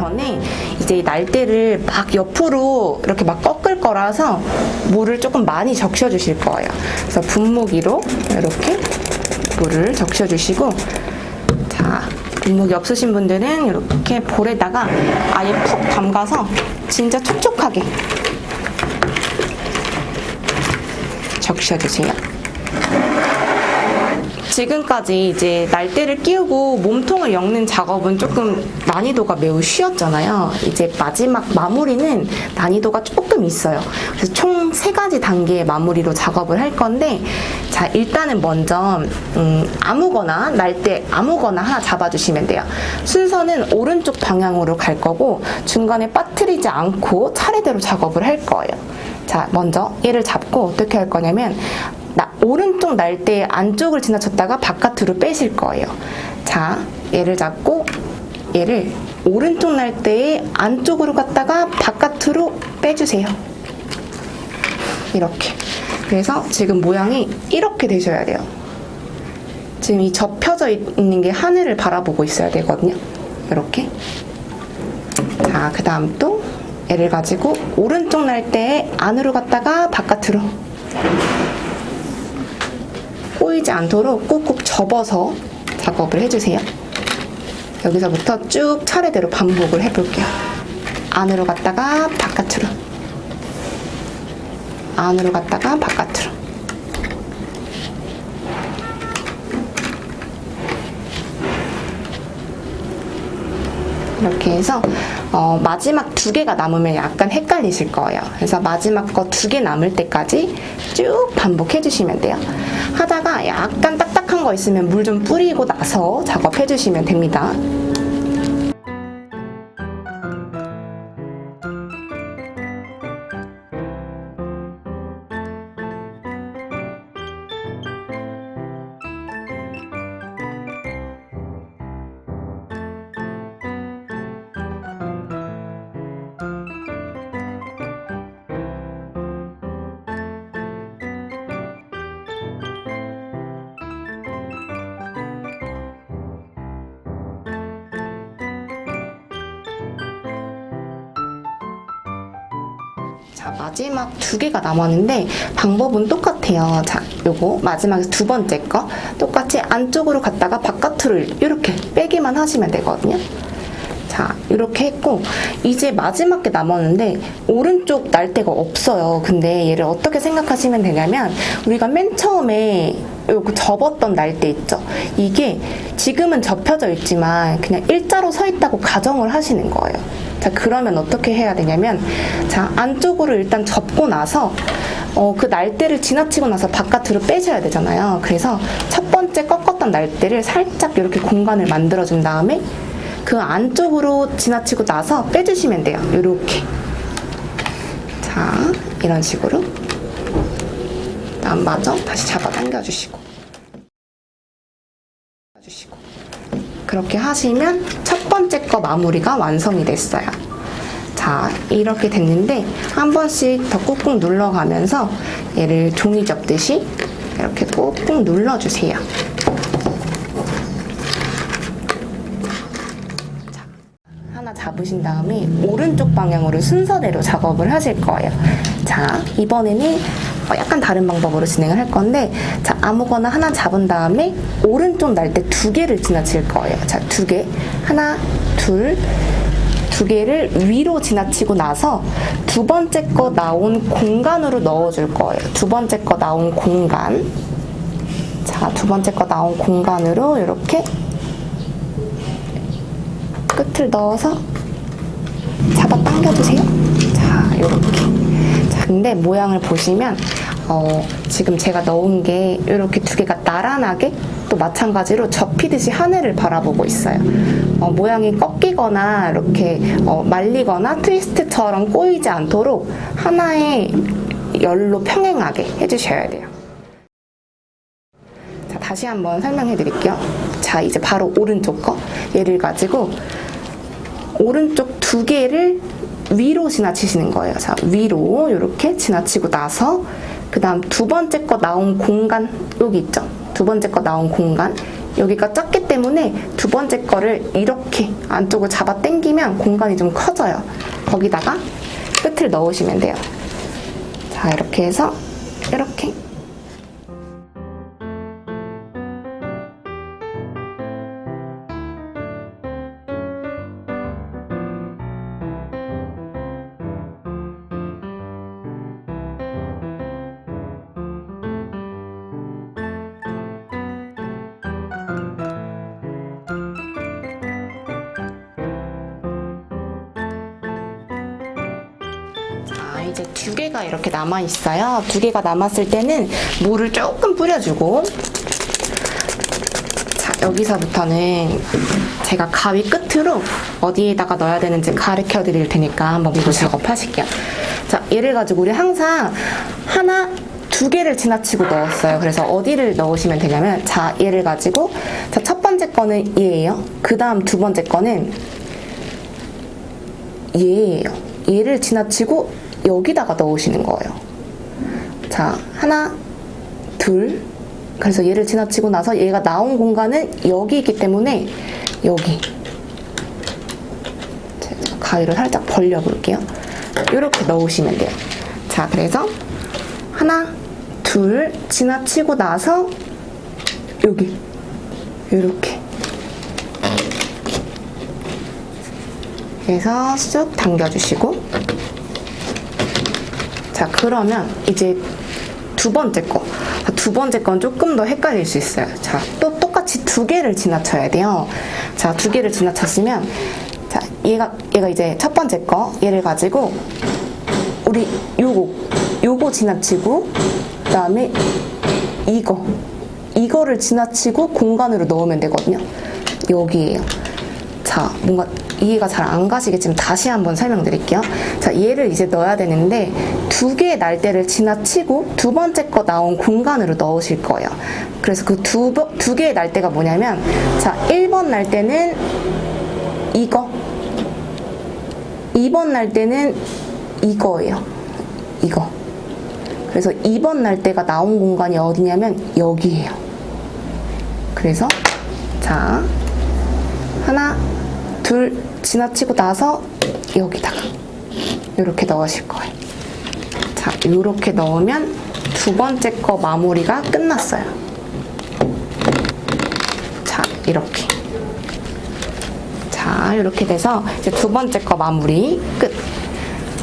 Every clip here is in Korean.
전에 이제 날대를 막 옆으로 이렇게 막 꺾을 거라서 물을 조금 많이 적셔주실 거예요. 그래서 분무기로 이렇게 물을 적셔주시고, 자, 분무기 없으신 분들은 이렇게 볼에다가 아예 푹 담가서 진짜 촉촉하게 적셔주세요. 지금까지 이제 날대를 끼우고 몸통을 엮는 작업은 조금 난이도가 매우 쉬웠잖아요. 이제 마지막 마무리는 난이도가 조금 있어요. 그래서 총 3가지 단계의 마무리로 작업을 할 건데, 자, 일단은 먼저 아무거나 날대 아무거나 하나 잡아주시면 돼요. 순서는 오른쪽 방향으로 갈 거고 중간에 빠뜨리지 않고 차례대로 작업을 할 거예요. 자, 먼저 얘를 잡고 어떻게 할 거냐면 오른쪽 날대 안쪽을 지나쳤다가 바깥으로 빼실 거예요. 자, 얘를 잡고 얘를 오른쪽 날대의 안쪽으로 갔다가 바깥으로 빼주세요. 이렇게. 그래서 지금 모양이 이렇게 되셔야 돼요. 지금 이 접혀져 있는 게 하늘을 바라보고 있어야 되거든요. 이렇게. 자, 그 다음 또 얘를 가지고 오른쪽 날대의 안으로 갔다가 바깥으로. 꼬이지 않도록 꾹꾹 접어서 작업을 해주세요. 여기서부터 쭉 차례대로 반복을 해볼게요. 안으로 갔다가 바깥으로, 안으로 갔다가 바깥으로. 이렇게 해서 마지막 2개가 남으면 약간 헷갈리실 거예요. 그래서 마지막 거 2개 남을 때까지 쭉 반복해 주시면 돼요. 하다가 약간 딱딱한 거 있으면 물 좀 뿌리고 나서 작업해 주시면 됩니다. 자, 마지막 2개가 남았는데 방법은 똑같아요. 자, 요거 마지막에 2번째 거 똑같이 안쪽으로 갔다가 바깥으로 이렇게 빼기만 하시면 되거든요. 자, 이렇게 했고 이제 마지막 게 남았는데 오른쪽 날대가 없어요. 근데 얘를 어떻게 생각하시면 되냐면 우리가 맨 처음에 요거 접었던 날대 있죠? 이게 지금은 접혀져 있지만 그냥 일자로 서 있다고 가정을 하시는 거예요. 자, 그러면 어떻게 해야 되냐면, 자, 안쪽으로 일단 접고 나서 그 날대를 지나치고 나서 바깥으로 빼셔야 되잖아요. 그래서 첫 번째 꺾었던 날대를 살짝 이렇게 공간을 만들어준 다음에 그 안쪽으로 지나치고 나서 빼주시면 돼요. 이렇게. 자, 이런 식으로. 다음 마저 다시 잡아당겨주시고. 그렇게 하시면 첫 번째 거 마무리가 완성이 됐어요. 자, 이렇게 됐는데 한 번씩 더 꾹꾹 눌러가면서 얘를 종이 접듯이 이렇게 꾹꾹 눌러주세요. 자, 하나 잡으신 다음에 오른쪽 방향으로 순서대로 작업을 하실 거예요. 자, 이번에는 약간 다른 방법으로 진행을 할 건데, 자, 아무거나 하나 잡은 다음에 오른쪽 날대 2개를 지나칠 거예요. 자, 2개. 하나, 둘, 2개를 위로 지나치고 나서 2번째 거 나온 공간으로 넣어줄 거예요. 2번째 거 나온 공간. 자, 2번째 거 나온 공간으로 이렇게 끝을 넣어서 잡아 당겨주세요. 자, 이렇게. 자, 근데 모양을 보시면 지금 제가 넣은 게 이렇게 2개가 나란하게 또 마찬가지로 접히듯이 하늘을 바라보고 있어요. 모양이 꺾이거나 이렇게 말리거나 트위스트처럼 꼬이지 않도록 하나의 열로 평행하게 해주셔야 돼요. 자, 다시 한번 설명해 드릴게요. 자, 이제 바로 오른쪽 거 얘를 가지고 오른쪽 2개를 위로 지나치시는 거예요. 자, 위로 이렇게 지나치고 나서 그 다음 2번째 거 나온 공간 여기 있죠? 2번째 거 나온 공간 여기가 작기 때문에 두 번째 거를 이렇게 안쪽을 잡아 당기면 공간이 좀 커져요. 거기다가 끝을 넣으시면 돼요. 자, 이렇게 해서 이렇게. 자, 이제 두 개가 이렇게 남아있어요. 두 개가 남았을 때는 물을 조금 뿌려주고, 자, 여기서부터는 제가 가위 끝으로 어디에다가 넣어야 되는지 가르쳐 드릴 테니까 한번 보고 작업하실게요. 자, 얘를 가지고 우리 항상 하나, 두 개를 지나치고 넣었어요. 그래서 어디를 넣으시면 되냐면, 자, 얘를 가지고, 자, 첫 번째 거는 얘예요. 그 다음 두 번째 거는 얘예요. 얘를 지나치고 여기다가 넣으시는 거예요. 자, 하나, 둘. 그래서 얘를 지나치고 나서 얘가 나온 공간은 여기이기 때문에 여기. 제가 가위를 살짝 벌려볼게요. 이렇게 넣으시면 돼요. 자, 그래서 하나, 둘 지나치고 나서 여기 이렇게 해서 쑥 당겨주시고, 자, 그러면 이제 두 번째 거. 두 번째 건 조금 더 헷갈릴 수 있어요. 자, 또 똑같이 두 개를 지나쳐야 돼요. 자, 두 개를 지나쳤으면, 자, 얘가 이제 첫 번째 거, 얘를 가지고 우리 요거 지나치고, 그 다음에 이거를 지나치고 공간으로 넣으면 되거든요. 여기에요. 자, 뭔가 이해가 잘 안 가시겠지만 다시 한번 설명드릴게요. 자, 얘를 이제 넣어야 되는데 두 개의 날대를 지나치고 두 번째 거 나온 공간으로 넣으실 거예요. 그래서 그 두 개의 날대가 뭐냐면, 자, 1번 날대는 이거, 2번 날대는 이거예요. 이거. 그래서 2번 날대가 나온 공간이 어디냐면 여기예요. 그래서 자, 하나, 둘 지나치고 나서 여기다가 이렇게 넣으실 거예요. 자, 이렇게 넣으면 두 번째 거 마무리가 끝났어요. 자, 이렇게. 자, 이렇게 돼서 이제 두 번째 거 마무리 끝.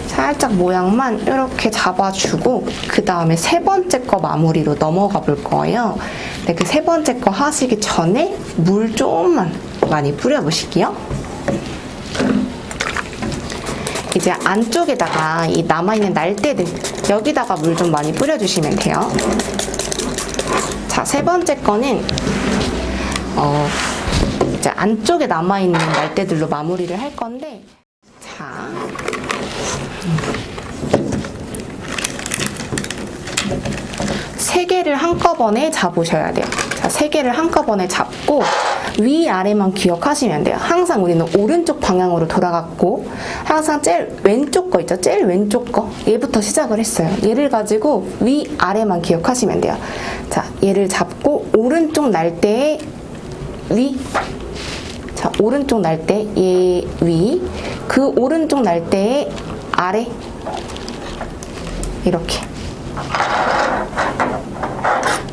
살짝 모양만 이렇게 잡아주고, 그 다음에 세 번째 거 마무리로 넘어가 볼 거예요. 근데 그 세 번째 거 하시기 전에 물 조금만 많이 뿌려보실게요. 이제 안쪽에다가 이 남아있는 날대들, 여기다가 물 좀 많이 뿌려주시면 돼요. 자, 세 번째 거는 이제 안쪽에 남아있는 날대들로 마무리를 할 건데, 자, 세 개를 한꺼번에 잡으셔야 돼요. 자, 세 개를 한꺼번에 잡고 위아래만 기억하시면 돼요. 항상 우리는 오른쪽 방향으로 돌아갔고, 항상 제일 왼쪽 거 있죠? 제일 왼쪽 거. 얘부터 시작을 했어요. 얘를 가지고 위아래만 기억하시면 돼요. 자, 얘를 잡고 오른쪽 날대의 위. 자, 오른쪽 날대 얘 위. 그 오른쪽 날대의 아래. 이렇게.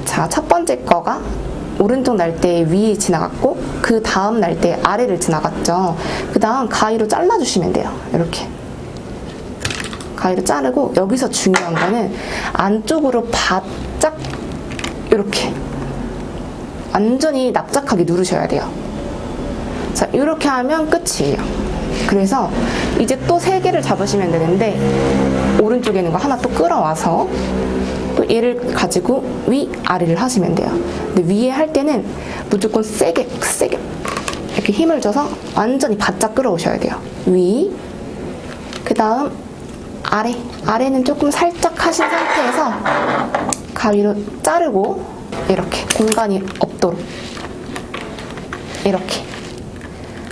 자, 첫 번째 거가 오른쪽 날대의 위에 지나갔고, 그 다음 날대의 아래를 지나갔죠. 그 다음 가위로 잘라주시면 돼요. 이렇게 가위로 자르고, 여기서 중요한 거는 안쪽으로 바짝 이렇게 완전히 납작하게 누르셔야 돼요. 자, 이렇게 하면 끝이에요. 그래서 이제 또 세 개를 잡으시면 되는데, 오른쪽에 있는 거 하나 또 끌어와서 또 얘를 가지고 위아래를 하시면 돼요. 근데 위에 할 때는 무조건 세게 이렇게 힘을 줘서 완전히 바짝 끌어오셔야 돼요. 위, 그 다음 아래. 아래는 조금 살짝 하신 상태에서 가위로 자르고, 이렇게 공간이 없도록 이렇게.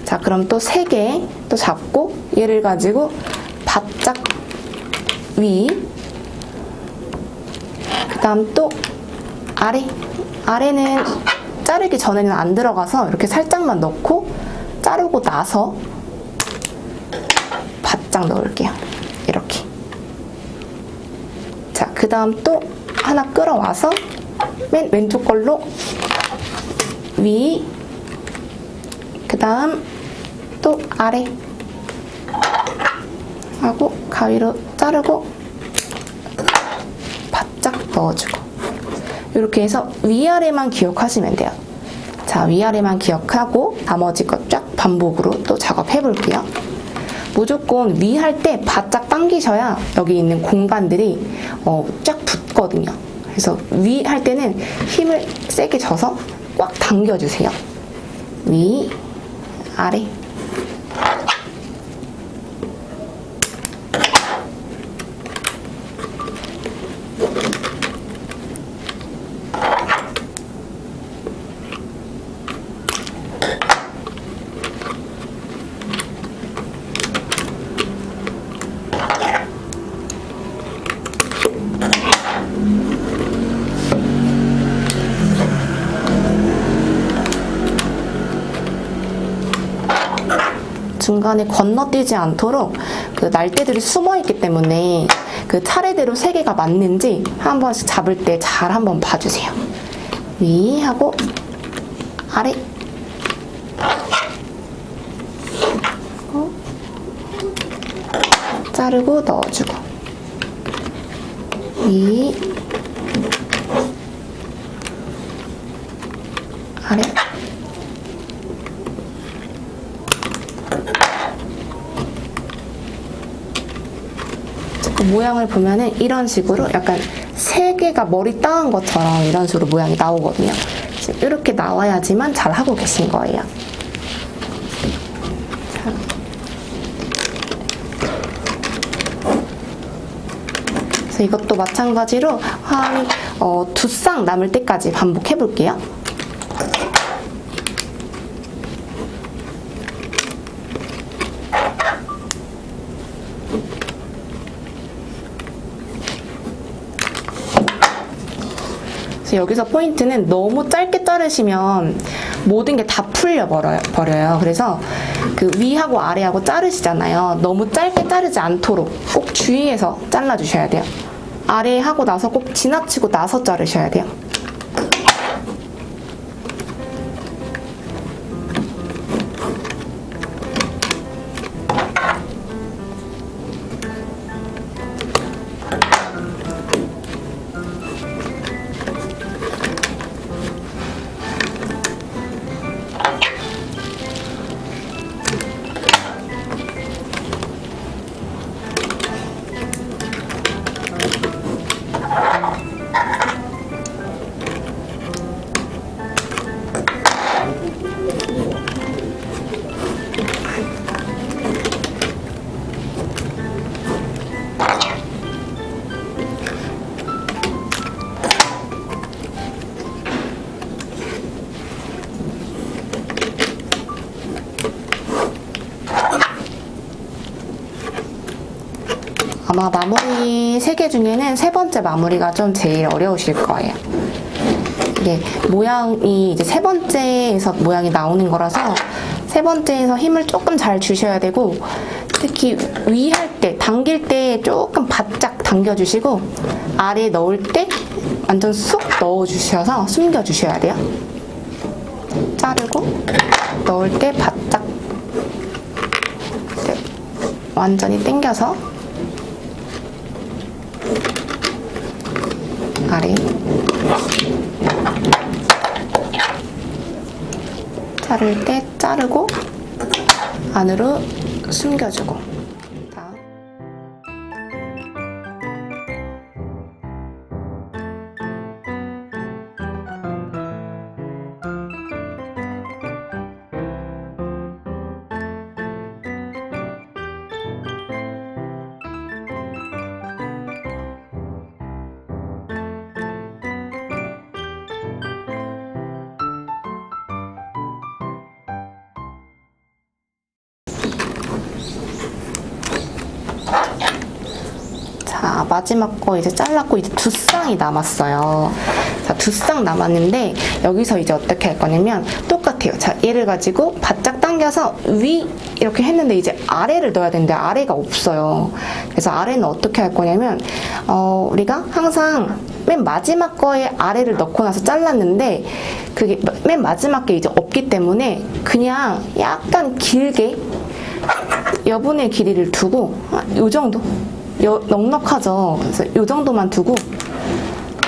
자, 그럼 또 세 개 또 잡고, 얘를 가지고 바짝 위, 그 다음 또 아래. 아래는 자르기 전에는 안 들어가서 이렇게 살짝만 넣고 자르고 나서 바짝 넣을게요. 이렇게. 자, 그 다음 또 하나 끌어와서 맨 왼쪽 걸로 위, 그 다음 또 아래 하고 가위로 자르고 바짝 넣어주고, 이렇게 해서 위아래만 기억하시면 돼요. 자, 위아래만 기억하고 나머지 것 쫙 반복으로 또 작업해 볼게요. 무조건 위 할 때 바짝 당기셔야 여기 있는 공간들이 쫙 붙거든요. 그래서 위 할 때는 힘을 세게 줘서 꽉 당겨주세요. 위, 아래. 중간에 건너뛰지 않도록 그 날대들이 숨어 있기 때문에 그 차례대로 세 개가 맞는지 한 번씩 잡을 때 잘 한번 봐주세요. 위 하고 아래. 자르고 넣어주고. 위, 아래. 모양을 보면은 이런 식으로 약간 세 개가 머리 따은 것처럼 이런 식으로 모양이 나오거든요. 지금 이렇게 나와야지만 잘 하고 계신 거예요. 그래서 이것도 마찬가지로 한 2쌍 남을 때까지 반복해 볼게요. 여기서 포인트는 너무 짧게 자르시면 모든 게 다 풀려 버려요. 그래서 그 위하고 아래하고 자르시잖아요. 너무 짧게 자르지 않도록 꼭 주의해서 잘라주셔야 돼요. 아래 하고 나서 꼭 지나치고 나서 자르셔야 돼요. 아마 마무리 3개 중에는 3번째 마무리가 좀 제일 어려우실 거예요. 이게 모양이 이제 3번째에서 모양이 나오는 거라서 3번째에서 힘을 조금 잘 주셔야 되고, 특히 위 할 때, 당길 때 조금 바짝 당겨주시고, 아래 넣을 때 완전 쑥 넣어주셔서 숨겨주셔야 돼요. 자르고 넣을 때 바짝 완전히 당겨서 아래 자를 때 자르고 안으로 숨겨주고. 자, 마지막 거 이제 잘랐고 이제 2쌍이 남았어요. 자, 두 쌍 남았는데 여기서 이제 어떻게 할 거냐면 똑같아요. 자, 얘를 가지고 바짝 당겨서 위 이렇게 했는데 이제 아래를 넣어야 되는데 아래가 없어요. 그래서 아래는 어떻게 할 거냐면 우리가 항상 맨 마지막 거에 아래를 넣고 나서 잘랐는데 그게 맨 마지막 게 이제 없기 때문에 그냥 약간 길게 여분의 길이를 두고 요 정도 넉넉하죠. 그래서 요 정도만 두고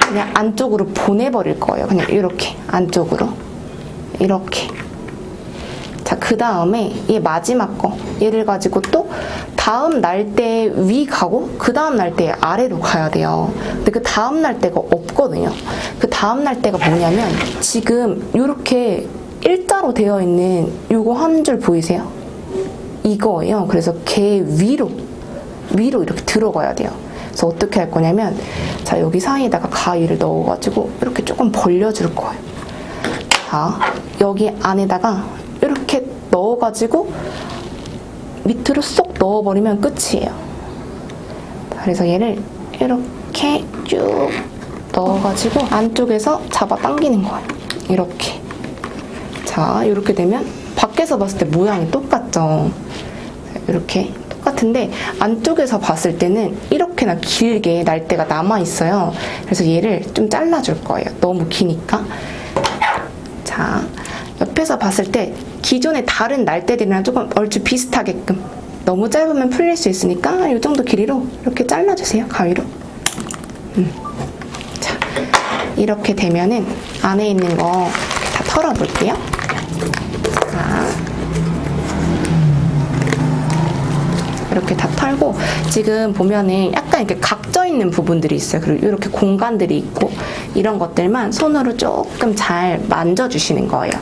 그냥 안쪽으로 보내버릴 거예요. 그냥 이렇게 안쪽으로 이렇게. 자, 그 다음에 얘 마지막 거 얘를 가지고 또 다음 날대 위 가고 그 다음 날대 아래로 가야 돼요. 근데 그 다음 날대가 없거든요. 그 다음 날대가 뭐냐면 지금 이렇게 일자로 되어 있는 요거 한 줄 보이세요? 이거예요. 그래서 걔 위로 이렇게 들어가야 돼요. 그래서 어떻게 할 거냐면 자, 여기 사이에다가 가위를 넣어가지고 이렇게 조금 벌려줄 거예요. 자, 여기 안에다가 이렇게 넣어가지고 밑으로 쏙 넣어버리면 끝이에요. 그래서 얘를 이렇게 쭉 넣어가지고 안쪽에서 잡아 당기는 거예요. 이렇게. 자, 이렇게 되면 밖에서 봤을 때 모양이 똑같죠? 이렇게 똑같은데 안쪽에서 봤을 때는 이렇게나 길게 날대가 남아있어요. 그래서 얘를 좀 잘라줄 거예요. 너무 기니까. 자, 옆에서 봤을 때 기존의 다른 날대들이랑 조금 얼추 비슷하게끔 너무 짧으면 풀릴 수 있으니까 이 정도 길이로 이렇게 잘라주세요. 가위로. 자, 이렇게 되면은 안에 있는 거 다 털어볼게요. 자, 이렇게 다 털고 지금 보면은 약간 이렇게 각져 있는 부분들이 있어요. 그리고 이렇게 공간들이 있고 이런 것들만 손으로 조금 잘 만져주시는 거예요.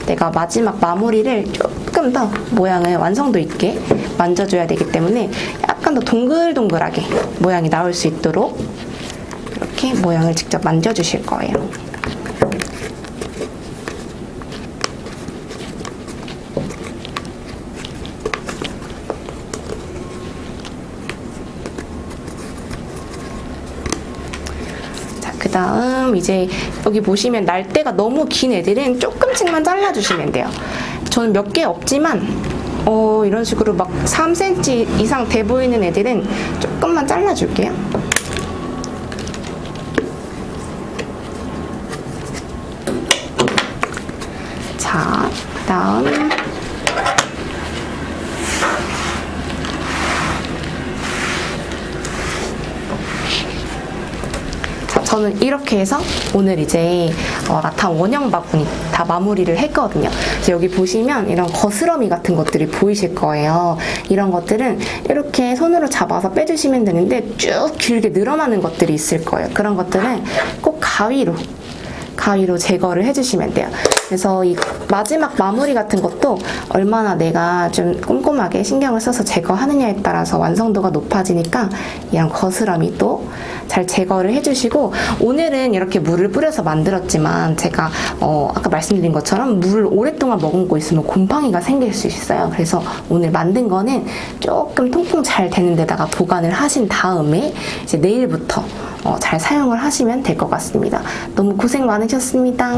내가 마지막 마무리를 조금 더 모양을 완성도 있게 만져줘야 되기 때문에 약간 더 동글동글하게 모양이 나올 수 있도록 이렇게 모양을 직접 만져주실 거예요. 그 다음 이제 여기 보시면 날대가 너무 긴 애들은 조금씩만 잘라주시면 돼요. 저는 몇 개 없지만 이런 식으로 막 3cm 이상 돼 보이는 애들은 조금만 잘라줄게요. 자, 그 다음 저는 이렇게 해서 오늘 이제 라탄 원형 바구니 다 마무리를 했거든요. 그래서 여기 보시면 이런 거스러미 같은 것들이 보이실 거예요. 이런 것들은 이렇게 손으로 잡아서 빼주시면 되는데 쭉 길게 늘어나는 것들이 있을 거예요. 그런 것들은 꼭 가위로 제거를 해주시면 돼요. 그래서 이 마지막 마무리 같은 것도 얼마나 내가 좀 꼼꼼하게 신경을 써서 제거하느냐에 따라서 완성도가 높아지니까 이런 거스러미도 잘 제거를 해주시고, 오늘은 이렇게 물을 뿌려서 만들었지만 제가 아까 말씀드린 것처럼 물을 오랫동안 머금고 있으면 곰팡이가 생길 수 있어요. 그래서 오늘 만든 거는 조금 통풍 잘 되는 데다가 보관을 하신 다음에 이제 내일부터 잘 사용을 하시면 될 것 같습니다. 너무 고생 많으셨습니다.